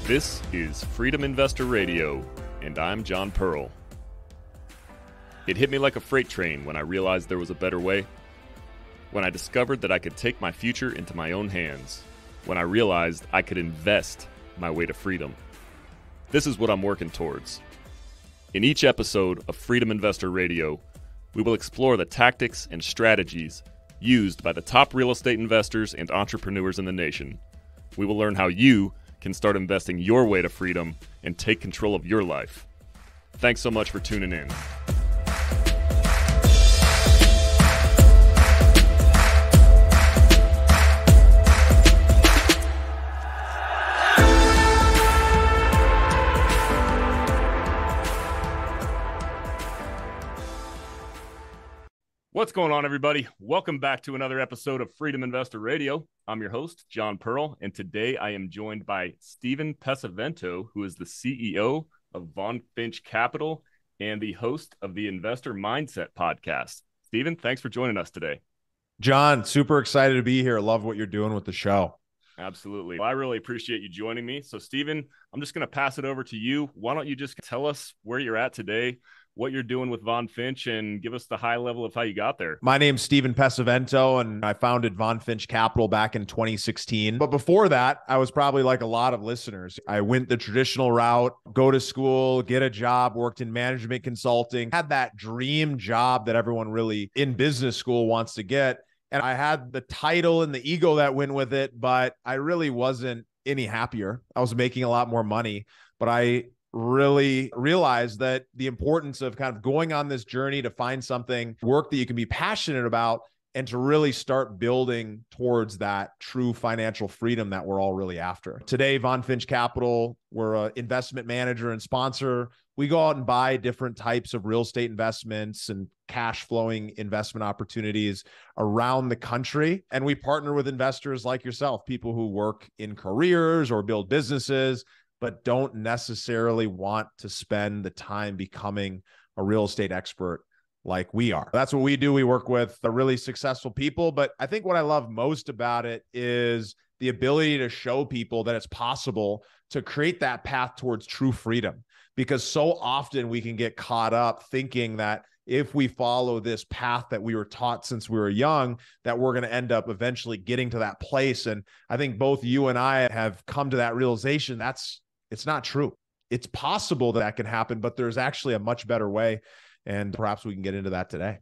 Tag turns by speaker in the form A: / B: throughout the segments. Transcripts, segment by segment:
A: This is Freedom Investor Radio, and I'm John Pearl. It hit me like a freight train when I realized there was a better way. When I discovered that I could take my future into my own hands. When I realized I could invest my way to freedom. This is what I'm working towards. In each episode of Freedom Investor Radio, we will explore the tactics and strategies used by the top real estate investors and entrepreneurs in the nation. We will learn how you can start investing your way to freedom and take control of your life. Thanks so much for tuning in. What's going on, everybody? Welcome back to another episode of Freedom Investor Radio. I'm your host, John Pearl, and today I am joined by Stephen Pesavento, who is the CEO of VonFinch Capital and the host of the Investor Mindset podcast. Stephen, thanks for joining us today.
B: John, super excited to be here. Love what you're doing with the show.
A: Absolutely. Well, I really appreciate you joining me. So, Stephen, I'm just going to pass it over to you. Why don't you just tell us where you're at today, what you're doing with VonFinch, and give us the high level of how you got there.
B: My name's Stephen Pesavento, and I founded VonFinch Capital back in 2016. But before that, I was probably like a lot of listeners. I went the traditional route, go to school, get a job, worked in management consulting, had that dream job that everyone really in business school wants to get. And I had the title and the ego that went with it, but I really wasn't any happier. I was making a lot more money, but I really realized that the importance of kind of going on this journey to find something, work that you can be passionate about, and to really start building towards that true financial freedom that we're all really after. Today, VonFinch Capital, we're an investment manager and sponsor. We go out and buy different types of real estate investments and cash flowing investment opportunities around the country. And we partner with investors like yourself, people who work in careers or build businesses, but don't necessarily want to spend the time becoming a real estate expert like we are. That's what we do. We work with really successful people. But I think what I love most about it is the ability to show people that it's possible to create that path towards true freedom. Because so often we can get caught up thinking that if we follow this path that we were taught since we were young, that we're going to end up eventually getting to that place. And I think both you and I have come to that realization. It's not true. It's possible that can happen, but there's actually a much better way. And perhaps we can get into that today.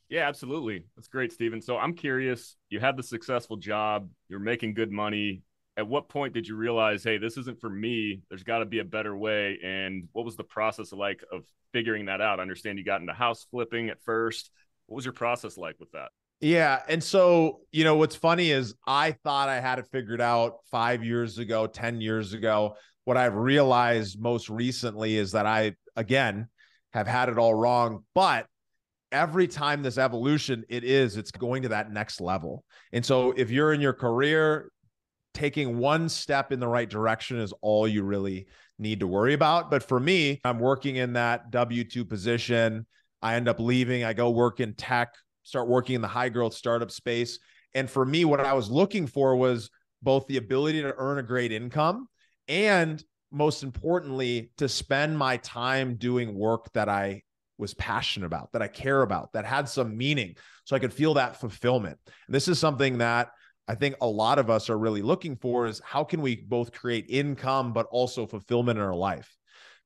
A: Yeah, absolutely. That's great, Stephen. So I'm curious, you had the successful job, you're making good money. At what point did you realize, hey, this isn't for me, there's got to be a better way? And what was the process like of figuring that out? I understand you got into house flipping at first. What was your process like with that?
B: Yeah. And so, what's funny is I thought I had it figured out 5 years ago, 10 years ago. What I've realized most recently is that I, again, have had it all wrong. But every time this evolution, it's going to that next level. And so if you're in your career, taking one step in the right direction is all you really need to worry about. But for me, I'm working in that W-2 position. I end up leaving. I go work in tech, start working in the high growth startup space. And for me, what I was looking for was both the ability to earn a great income and, most importantly, to spend my time doing work that I was passionate about, that I care about, that had some meaning, so I could feel that fulfillment. And this is something that I think a lot of us are really looking for, is how can we both create income, but also fulfillment in our life?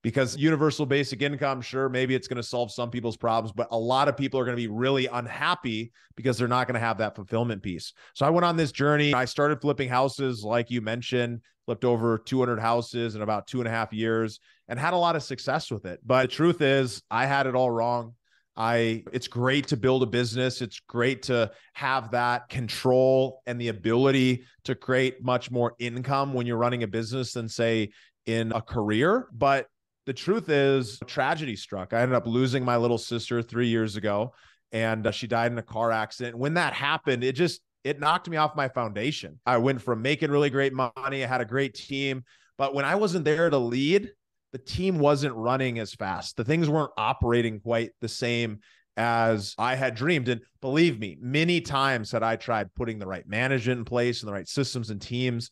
B: Because universal basic income, sure, maybe it's going to solve some people's problems, but a lot of people are going to be really unhappy because they're not going to have that fulfillment piece. So I went on this journey. I started flipping houses, like you mentioned, flipped over 200 houses in about 2.5 years and had a lot of success with it. But the truth is, I had it all wrong. It's great to build a business. It's great to have that control and the ability to create much more income when you're running a business than, say, in a career. But the truth is, tragedy struck. I ended up losing my little sister 3 years ago, and she died in a car accident. When that happened, it knocked me off my foundation. I went from making really great money. I had a great team, but when I wasn't there to lead, the team wasn't running as fast. The things weren't operating quite the same as I had dreamed. And believe me, many times had I tried putting the right management in place and the right systems and teams,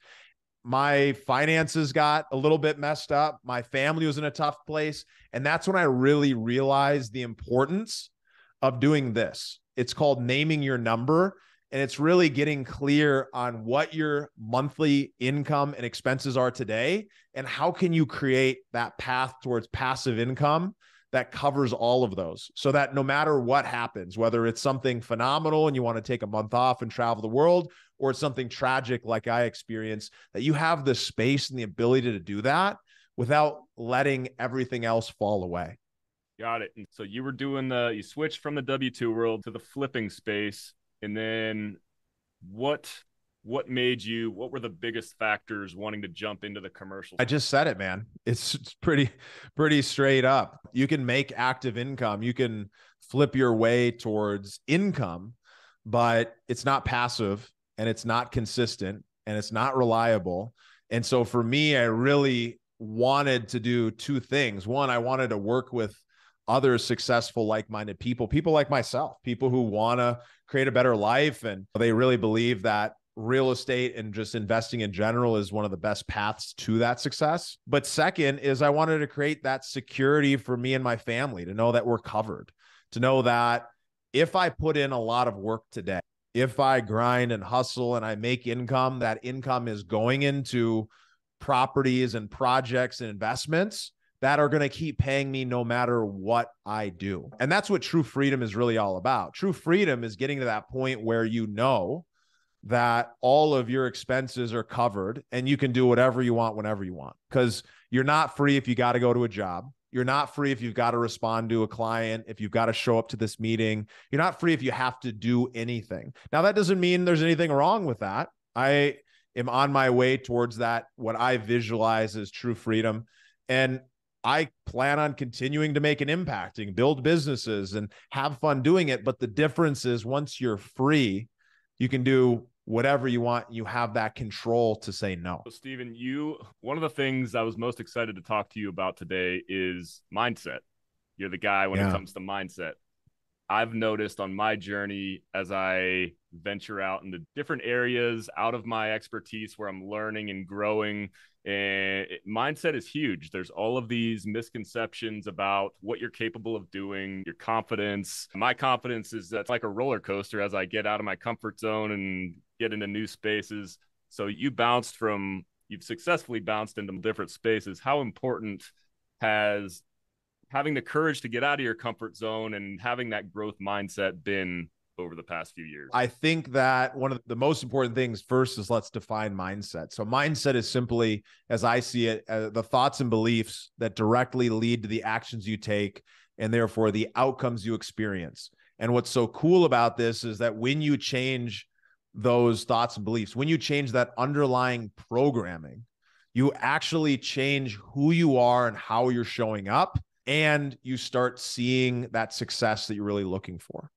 B: my finances got a little bit messed up. My family was in a tough place. And that's when I really realized the importance of doing this. It's called naming your number. And it's really getting clear on what your monthly income and expenses are today, and how can you create that path towards passive income that covers all of those, so that no matter what happens, whether it's something phenomenal and you want to take a month off and travel the world, or it's something tragic like I experienced, that you have the space and the ability to do that without letting everything else fall away.
A: Got it. And so you were doing you switched from the W-2 world to the flipping space. And then what were the biggest factors wanting to jump into the commercial?
B: I just said it, man. It's pretty straight up. You can make active income. You can flip your way towards income, but it's not passive, and it's not consistent, and it's not reliable. And so for me, I really wanted to do two things. One, I wanted to work with other successful, like-minded people like myself, people who want to create a better life. And they really believe that real estate and just investing in general is one of the best paths to that success. But second is I wanted to create that security for me and my family, to know that we're covered, to know that if I put in a lot of work today, if I grind and hustle and I make income, that income is going into properties and projects and investments that are going to keep paying me no matter what I do. And that's what true freedom is really all about. True freedom is getting to that point where you know that all of your expenses are covered and you can do whatever you want whenever you want, because you're not free if you got to go to a job. You're not free if you've got to respond to a client, if you've got to show up to this meeting. You're not free if you have to do anything. Now, that doesn't mean there's anything wrong with that. I am on my way towards that, what I visualize as true freedom. And I plan on continuing to make an impact and build businesses and have fun doing it. But the difference is, once you're free, you can do whatever you want. You have that control to say no.
A: So Steven, one of the things I was most excited to talk to you about today is mindset. You're the guy when it comes to mindset. I've noticed on my journey, as I venture out into different areas out of my expertise where I'm learning and growing, and mindset is huge. There's all of these misconceptions about what you're capable of doing, your confidence. My confidence is that's like a roller coaster as I get out of my comfort zone and get into new spaces. So you've successfully bounced into different spaces. How important has having the courage to get out of your comfort zone and having that growth mindset been over the past few years?
B: I think that one of the most important things first is, let's define mindset. So mindset is simply, as I see it, the thoughts and beliefs that directly lead to the actions you take, and therefore the outcomes you experience. And what's so cool about this is that when you change those thoughts and beliefs, when you change that underlying programming, you actually change who you are and how you're showing up, and you start seeing that success that you're really looking for.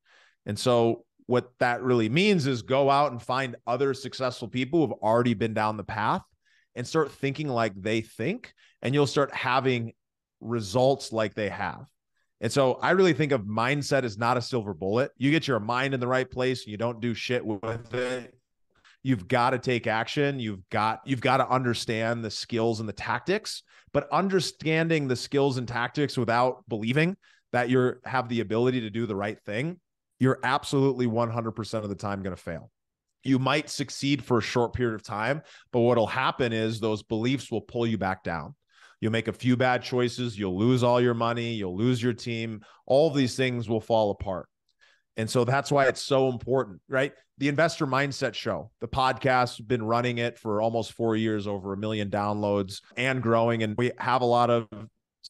B: And so what that really means is go out and find other successful people who've already been down the path and start thinking like they think, and you'll start having results like they have. And so I really think of mindset as not a silver bullet. You get your mind in the right place, and you don't do shit with it. You've got to take action. You've got to understand the skills and the tactics, but understanding the skills and tactics without believing that you have the ability to do the right thing, you're absolutely 100% of the time going to fail. You might succeed for a short period of time, but what'll happen is those beliefs will pull you back down. You'll make a few bad choices. You'll lose all your money. You'll lose your team. All of these things will fall apart. And so that's why it's so important, right? The Investor Mindset Show, the podcast, been running it for almost 4 years, over 1 million downloads and growing. And we have a lot of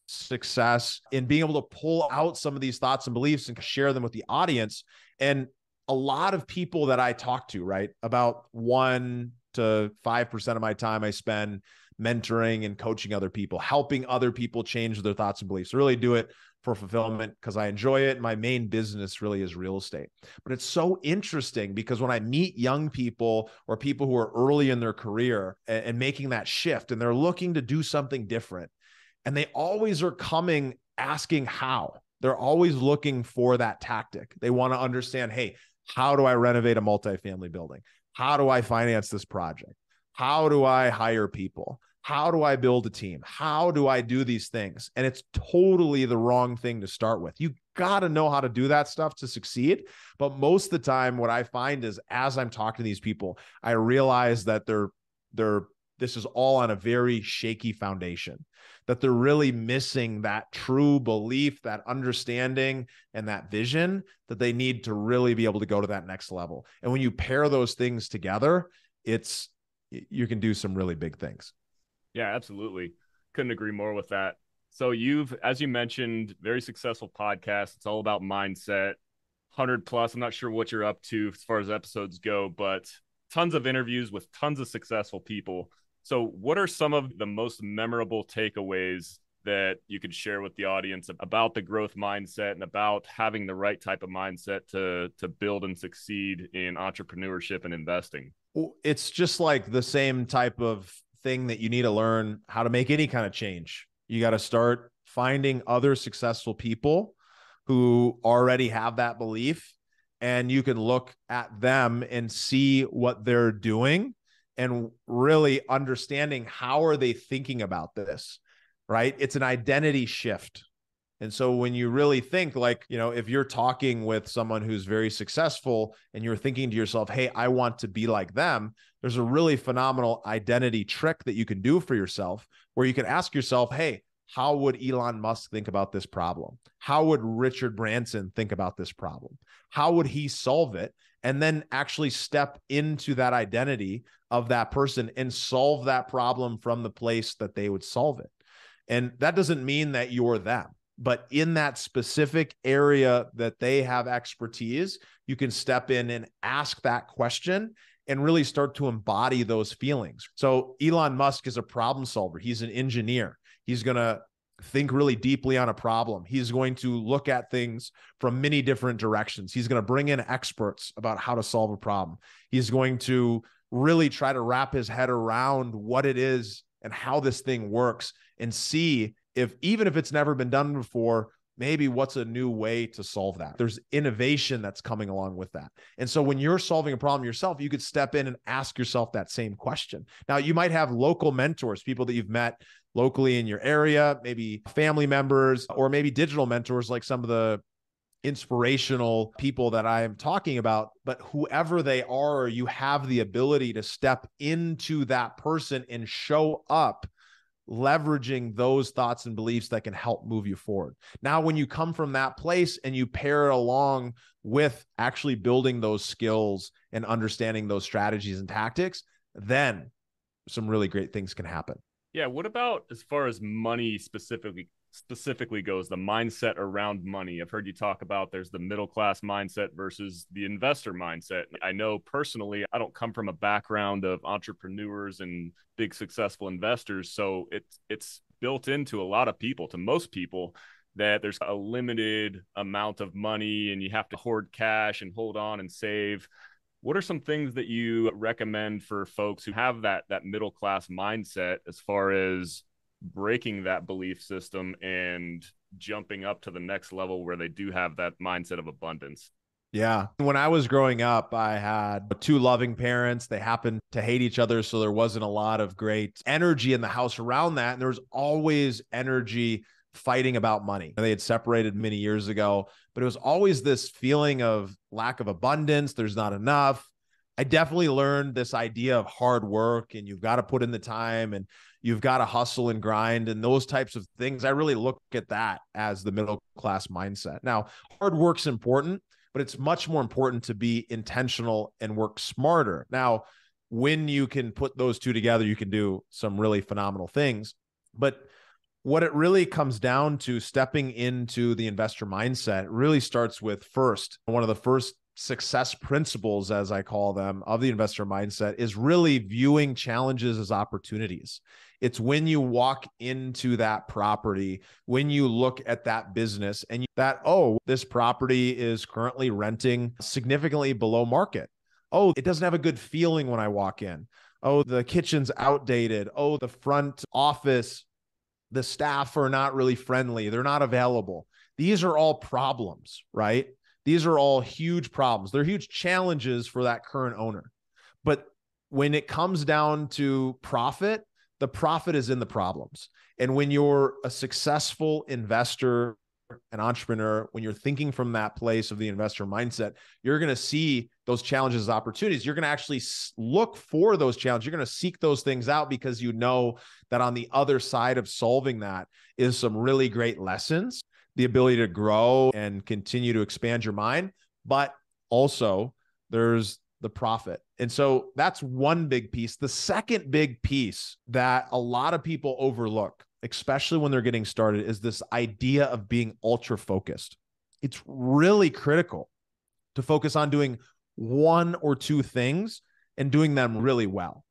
B: success in being able to pull out some of these thoughts and beliefs and share them with the audience. And a lot of people that I talk to, right, about 1 to 5% of my time I spend mentoring and coaching other people, helping other people change their thoughts and beliefs. I really do it for fulfillment because I enjoy it. My main business really is real estate. But it's so interesting because when I meet young people or people who are early in their career and making that shift, and they're looking to do something different, and they always are coming asking how. They're always looking for that tactic. They want to understand, hey, how do I renovate a multifamily building? How do I finance this project? How do I hire people? How do I build a team? How do I do these things? And it's totally the wrong thing to start with. You got to know how to do that stuff to succeed. But most of the time, what I find is as I'm talking to these people, I realize that this is all on a very shaky foundation, that they're really missing that true belief, that understanding, and that vision that they need to really be able to go to that next level. And when you pair those things together, you can do some really big things.
A: Yeah, absolutely. Couldn't agree more with that. So you've, as you mentioned, very successful podcast. It's all about mindset, 100 plus. I'm not sure what you're up to as far as episodes go, but tons of interviews with tons of successful people. So what are some of the most memorable takeaways that you could share with the audience about the growth mindset and about having the right type of mindset to build and succeed in entrepreneurship and investing?
B: It's just like the same type of thing that you need to learn how to make any kind of change. You got to start finding other successful people who already have that belief, and you can look at them and see what they're doing and really understanding how are they thinking about this, right? It's an identity shift. And so when you really think like, if you're talking with someone who's very successful and you're thinking to yourself, hey, I want to be like them, there's a really phenomenal identity trick that you can do for yourself where you can ask yourself, hey, how would Elon Musk think about this problem? How would Richard Branson think about this problem? How would he solve it? And then actually step into that identity of that person and solve that problem from the place that they would solve it. And that doesn't mean that you're them, but in that specific area that they have expertise, you can step in and ask that question and really start to embody those feelings. So Elon Musk is a problem solver. He's an engineer. He's going to think really deeply on a problem. He's going to look at things from many different directions. He's going to bring in experts about how to solve a problem. He's going to really try to wrap his head around what it is and how this thing works and see if, even if it's never been done before, maybe what's a new way to solve that. There's innovation that's coming along with that. And so when you're solving a problem yourself, you could step in and ask yourself that same question. Now, you might have local mentors, people that you've met locally in your area, maybe family members, or maybe digital mentors like some of the inspirational people that I am talking about. But whoever they are, you have the ability to step into that person and show up leveraging those thoughts and beliefs that can help move you forward. Now, when you come from that place and you pair it along with actually building those skills and understanding those strategies and tactics, then some really great things can happen.
A: Yeah. What about as far as money specifically goes, the mindset around money? I've heard you talk about there's the middle class mindset versus the investor mindset. I know personally, I don't come from a background of entrepreneurs and big successful investors. So it's built into a lot of people, to most people, that there's a limited amount of money and you have to hoard cash and hold on and save. What are some things that you recommend for folks who have that middle class mindset as far as breaking that belief system and jumping up to the next level where they do have that mindset of abundance?
B: Yeah. When I was growing up, I had two loving parents. They happened to hate each other, so there wasn't a lot of great energy in the house around that. And there was always energy fighting about money. They had separated many years ago, but it was always this feeling of lack of abundance. There's not enough. I definitely learned this idea of hard work, and you've got to put in the time, and you've got to hustle and grind and those types of things. I really look at that as the middle class mindset. Now, hard work's important, but it's much more important to be intentional and work smarter. Now, when you can put those two together, you can do some really phenomenal things. But what it really comes down to, stepping into the investor mindset, really starts with first, one of the first success principles, as I call them, of the investor mindset is really viewing challenges as opportunities. It's when you walk into that property, when you look at that business and this property is currently renting significantly below market. Oh, it doesn't have a good feeling when I walk in. Oh, the kitchen's outdated. Oh, the front office, the staff are not really friendly. They're not available. These are all problems, right? These are all huge problems. They're huge challenges for that current owner. But when it comes down to profit, the profit is in the problems. And when you're a successful investor, an entrepreneur, when you're thinking from that place of the investor mindset, you're going to see those challenges as opportunities. You're going to actually look for those challenges. You're going to seek those things out because you know that on the other side of solving that is some really great lessons, the ability to grow and continue to expand your mind, but also there's the profit. And so that's one big piece. The second big piece that a lot of people overlook, especially when they're getting started, is this idea of being ultra focused. It's really critical to focus on doing one or two things and doing them really well.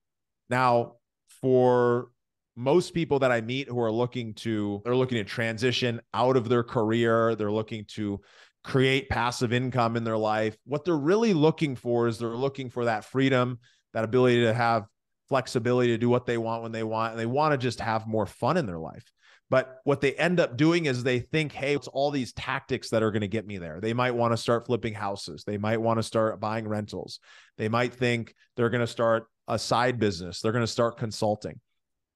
B: Now, for most people that I meet who are looking to transition out of their career, they're looking to create passive income in their life. What they're really looking for is they're looking for that freedom, that ability to have flexibility to do what they want when they want, and they want to just have more fun in their life. But what they end up doing is they think, hey, it's all these tactics that are going to get me there. They might want to start flipping houses. They might want to start buying rentals. They might think they're going to start a side business. They're going to start consulting.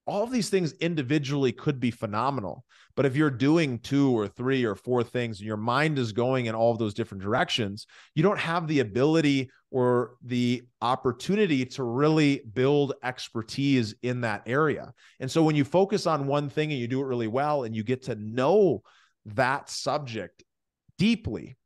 B: All of these things individually could be phenomenal. But if you're doing 2 or 3 or 4 things and your mind is going in all of those different directions, you don't have the ability or the opportunity to really build expertise in that area. And so when you focus on one thing and you do it really well and you get to know that subject deeply,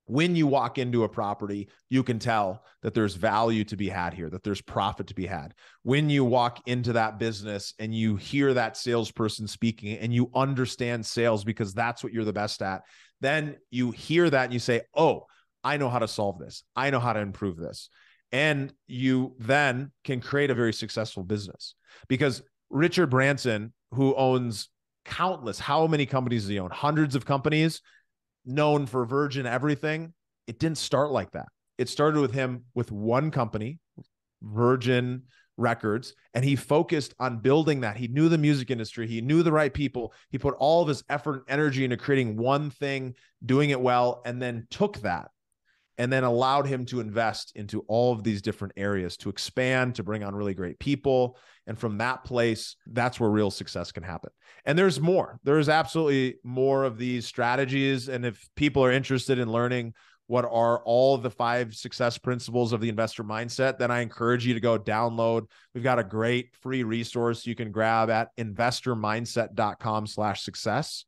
B: when you walk into a property, you can tell that there's value to be had here, that there's profit to be had. When you walk into that business and you hear that salesperson speaking and you understand sales because that's what you're the best at, then you hear that and you say, oh, I know how to solve this. I know how to improve this. And you then can create a very successful business. Because Richard Branson, who owns countless, how many companies does he own? Hundreds of companies, known for Virgin everything. It didn't start like that. It started with him with one company, Virgin Records, and he focused on building that. He knew the music industry. He knew the right people. He put all of his effort and energy into creating one thing, doing it well, and then took that and then allowed him to invest into all of these different areas, to expand, to bring on really great people. And from that place, that's where real success can happen. And there's more. There's absolutely more of these strategies. And if people are interested in learning what are all the 5 success principles of the investor mindset, then I encourage you to go download. We've got a great free resource you can grab at investormindset.com/success.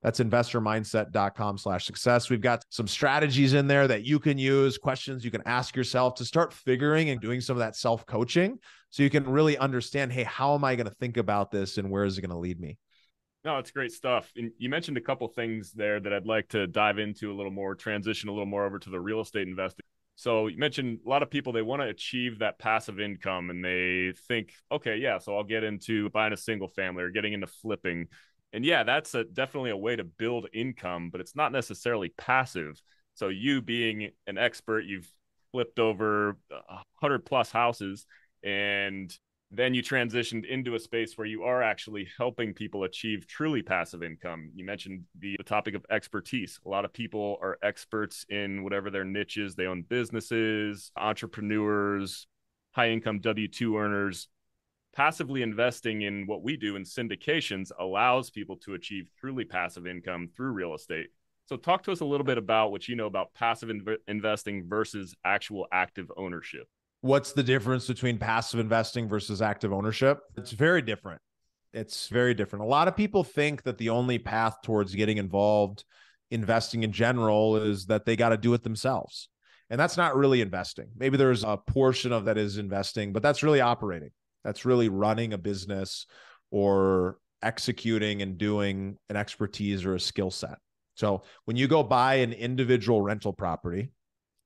B: That's investormindset.com/success. We've got some strategies in there that you can use, questions you can ask yourself to start figuring and doing some of that self-coaching so you can really understand, hey, how am I going to think about this and where is it going to lead me?
A: No, it's great stuff. And you mentioned a couple things there that I'd like to dive into a little more, transition a little more over to the real estate investing. So you mentioned a lot of people, they want to achieve that passive income and they think, okay, yeah, so I'll get into buying a single family or getting into flipping. And yeah, that's definitely a way to build income, but it's not necessarily passive. So you being an expert, you've flipped over 100 plus houses, and then you transitioned into a space where you are actually helping people achieve truly passive income. You mentioned the topic of expertise. A lot of people are experts in whatever their niche is. They own businesses, entrepreneurs, high income W-2 earners. Passively investing in what we do in syndications allows people to achieve truly passive income through real estate. So talk to us a little bit about what you know about passive investing versus actual active ownership.
B: What's the difference between passive investing versus active ownership? It's very different. It's very different. A lot of people think that the only path towards getting involved investing in general is that they got to do it themselves. And that's not really investing. Maybe there's a portion of that is investing, but that's really operating. That's really running a business or executing and doing an expertise or a skill set. So when you go buy an individual rental property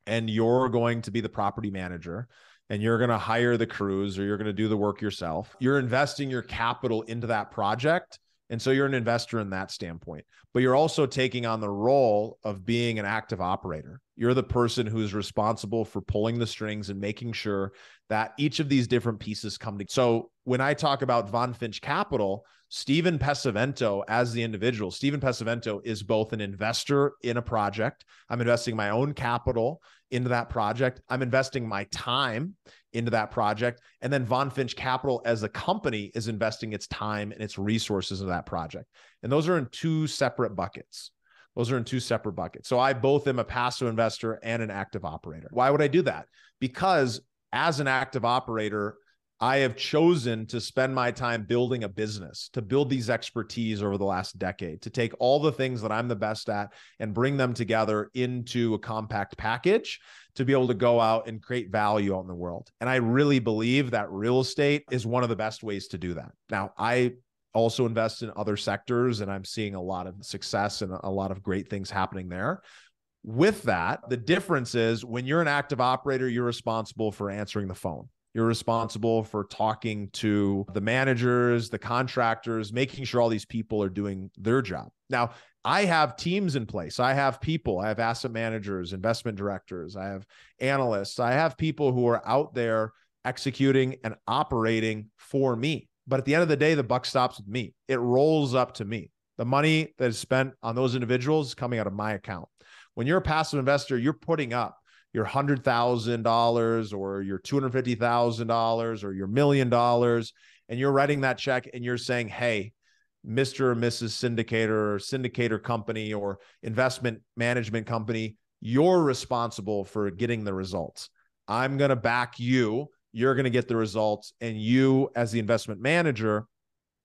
B: and you're going to be the property manager and you're going to hire the crews or you're going to do the work yourself, you're investing your capital into that project. And so you're an investor in that standpoint, but you're also taking on the role of being an active operator. You're the person who's responsible for pulling the strings and making sure that each of these different pieces come together. So when I talk about VonFinch Capital, Stephen Pesavento as the individual, Stephen Pesavento is both an investor in a project. I'm investing my own capital into that project. I'm investing my time into that project. And then VonFinch Capital as a company is investing its time and its resources into that project. And those are in two separate buckets. So I both am a passive investor and an active operator. Why would I do that? Because as an active operator, I have chosen to spend my time building a business, to build these expertise over the last decade, to take all the things that I'm the best at and bring them together into a compact package to be able to go out and create value out in the world. And I really believe that real estate is one of the best ways to do that. Now, I also invest in other sectors, and I'm seeing a lot of success and a lot of great things happening there. With that, the difference is when you're an active operator, you're responsible for answering the phone. You're responsible for talking to the managers, the contractors, making sure all these people are doing their job. Now, I have teams in place. I have people. I have asset managers, investment directors. I have analysts. I have people who are out there executing and operating for me. But at the end of the day, the buck stops with me. It rolls up to me. The money that is spent on those individuals is coming out of my account. When you're a passive investor, you're putting up your $100,000 or your $250,000 or your $1 million, and you're writing that check and you're saying, hey, Mr. or Mrs. Syndicator or syndicator company or investment management company, you're responsible for getting the results. I'm going to back you. You're going to get the results. And you, as the investment manager,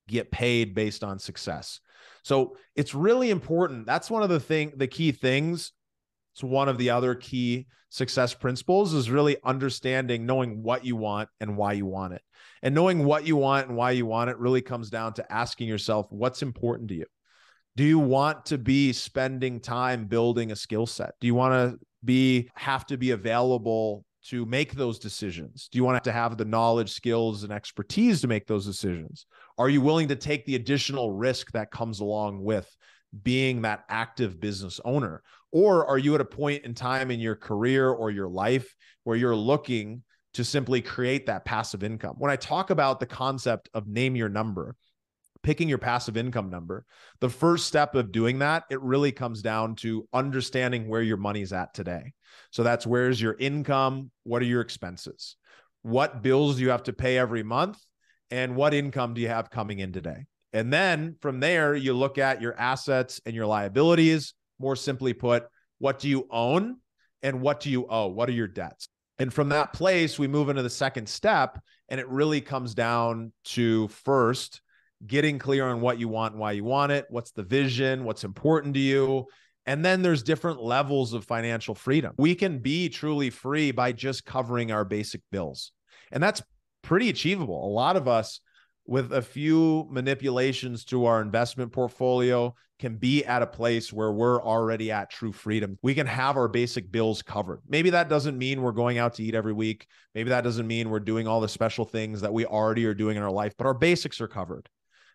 B: get paid based on success. So it's really important. That's one of the key things. It's one of the other key success principles is really understanding, knowing what you want and why you want it. And knowing what you want and why you want it really comes down to asking yourself, what's important to you? Do you want to be spending time building a skill set? Do you want to have to be available to make those decisions? Do you want to have the knowledge, skills, and expertise to make those decisions? Are you willing to take the additional risk that comes along with being that active business owner? Or are you at a point in time in your career or your life where you're looking to simply create that passive income? When I talk about the concept of name your number, picking your passive income number, the first step of doing that, it really comes down to understanding where your money's at today. So that's where's your income? What are your expenses? What bills do you have to pay every month? And what income do you have coming in today? And then from there, you look at your assets and your liabilities. More simply put, what do you own and what do you owe? What are your debts? And from that place, we move into the second step, and it really comes down to first getting clear on what you want and why you want it. What's the vision? What's important to you? And then there's different levels of financial freedom. We can be truly free by just covering our basic bills. And that's pretty achievable. A lot of us, with a few manipulations to our investment portfolio, can be at a place where we're already at true freedom. We can have our basic bills covered. Maybe that doesn't mean we're going out to eat every week. Maybe that doesn't mean we're doing all the special things that we already are doing in our life, but our basics are covered.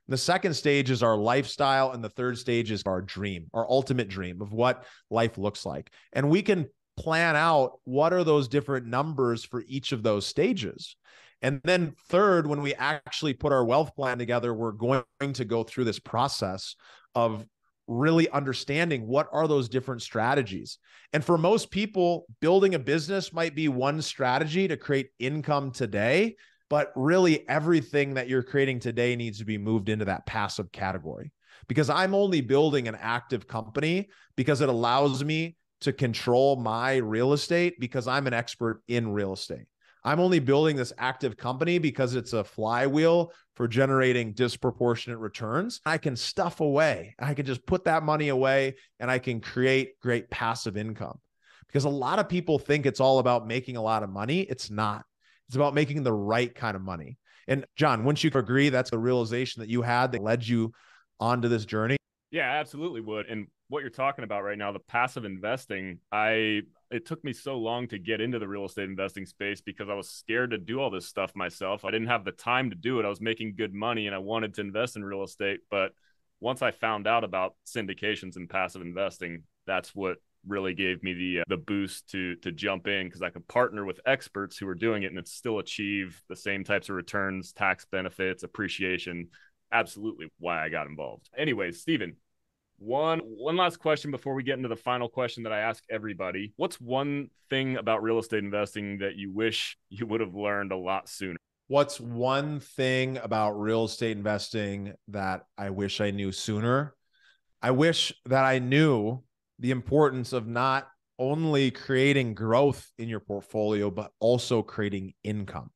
B: The second stage is our lifestyle, and the third stage is our dream, our ultimate dream of what life looks like. And we can plan out what are those different numbers for each of those stages. And then third, when we actually put our wealth plan together, we're going to go through this process of really understanding what are those different strategies. And for most people, building a business might be one strategy to create income today, but really everything that you're creating today needs to be moved into that passive category. Because I'm only building an active company because it allows me to control my real estate because I'm an expert in real estate. I'm only building this active company because it's a flywheel for generating disproportionate returns. I can stuff away. I can just put that money away and I can create great passive income. Because a lot of people think it's all about making a lot of money. It's not. It's about making the right kind of money. And John, wouldn't you agree that's the realization that you had that led you onto this journey?
A: Yeah, I absolutely would. And what you're talking about right now, the passive investing, it took me so long to get into the real estate investing space because I was scared to do all this stuff myself. I didn't have the time to do it. I was making good money and I wanted to invest in real estate. But once I found out about syndications and passive investing, that's what really gave me the boost to jump in, because I could partner with experts who are doing it and still achieve the same types of returns, tax benefits, appreciation. Absolutely why I got involved. Anyways, Stephen, One last question before we get into the final question that I ask everybody. What's one thing about real estate investing that you wish you would have learned a lot sooner?
B: What's one thing about real estate investing that I wish I knew sooner? I wish that I knew the importance of not only creating growth in your portfolio, but also creating income.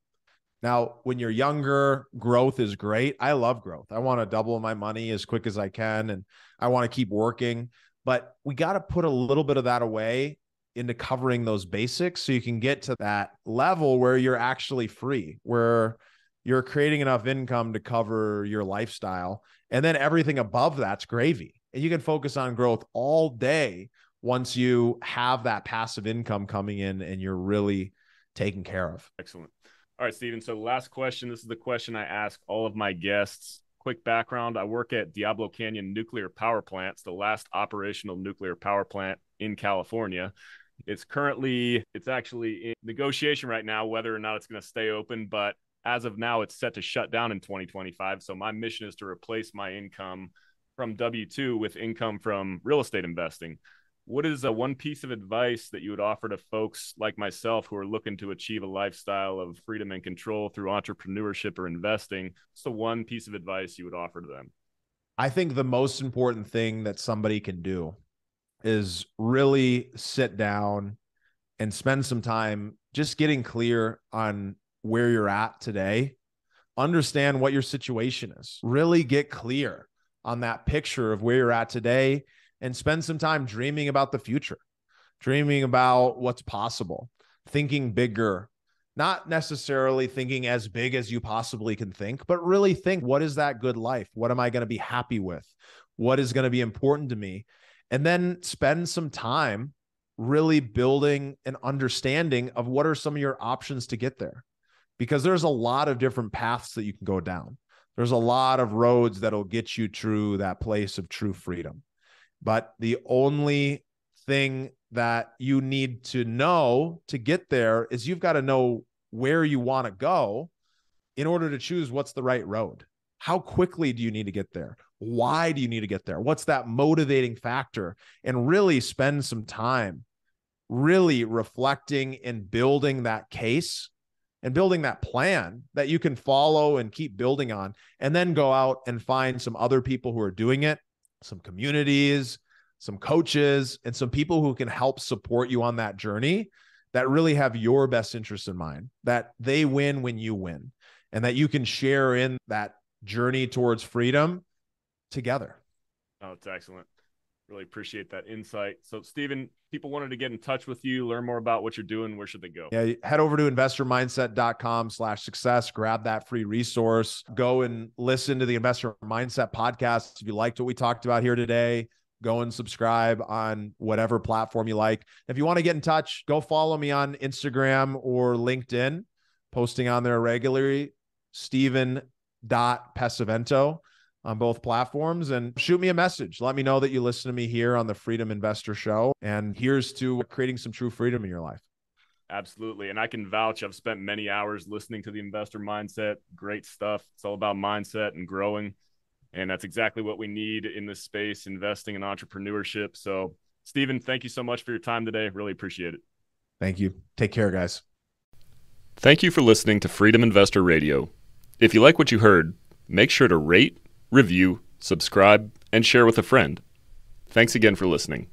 B: Now, when you're younger, growth is great. I love growth. I want to double my money as quick as I can, and I want to keep working. But we got to put a little bit of that away into covering those basics so you can get to that level where you're actually free, where you're creating enough income to cover your lifestyle. And then everything above that's gravy. And you can focus on growth all day once you have that passive income coming in and you're really taken care of.
A: Excellent. All right, Steven. So last question. This is the question I ask all of my guests. Quick background. I work at Diablo Canyon Nuclear Power Plant. It's the last operational nuclear power plant in California. It's actually in negotiation right now, whether or not it's going to stay open. But as of now, it's set to shut down in 2025. So my mission is to replace my income from W-2 with income from real estate investing. What is one piece of advice that you would offer to folks like myself who are looking to achieve a lifestyle of freedom and control through entrepreneurship or investing? What's the one piece of advice you would offer to them?
B: I think the most important thing that somebody can do is really sit down and spend some time just getting clear on where you're at today. Understand what your situation is. Really get clear on that picture of where you're at today, and spend some time dreaming about the future, dreaming about what's possible, thinking bigger, not necessarily thinking as big as you possibly can think, but really think, what is that good life? What am I going to be happy with? What is going to be important to me? And then spend some time really building an understanding of what are some of your options to get there. Because there's a lot of different paths that you can go down. There's a lot of roads that'll get you through that place of true freedom. But the only thing that you need to know to get there is you've got to know where you want to go in order to choose what's the right road. How quickly do you need to get there? Why do you need to get there? What's that motivating factor? And really spend some time really reflecting and building that case and building that plan that you can follow and keep building on, and then go out and find some other people who are doing it, some communities, some coaches, and some people who can help support you on that journey that really have your best interest in mind, that they win when you win, and that you can share in that journey towards freedom together.
A: Oh, it's excellent. Really appreciate that insight. So, Steven, people wanted to get in touch with you, learn more about what you're doing. Where should they go?
B: Yeah, head over to investormindset.com/success, grab that free resource, go and listen to the Investor Mindset podcast. If you liked what we talked about here today, go and subscribe on whatever platform you like. If you want to get in touch, go follow me on Instagram or LinkedIn, posting on there regularly, Steven.Pesavento on both platforms, and shoot me a message. Let me know that you listen to me here on the Freedom Investor Show, and here's to creating some true freedom in your life.
A: Absolutely. And I can vouch, I've spent many hours listening to the Investor Mindset. Great stuff. It's all about mindset and growing. And that's exactly what we need in this space, investing in entrepreneurship. So, Steven, thank you so much for your time today. Really appreciate it.
B: Thank you. Take care, guys.
A: Thank you for listening to Freedom Investor Radio. If you like what you heard, make sure to rate, review, subscribe, and share with a friend. Thanks again for listening.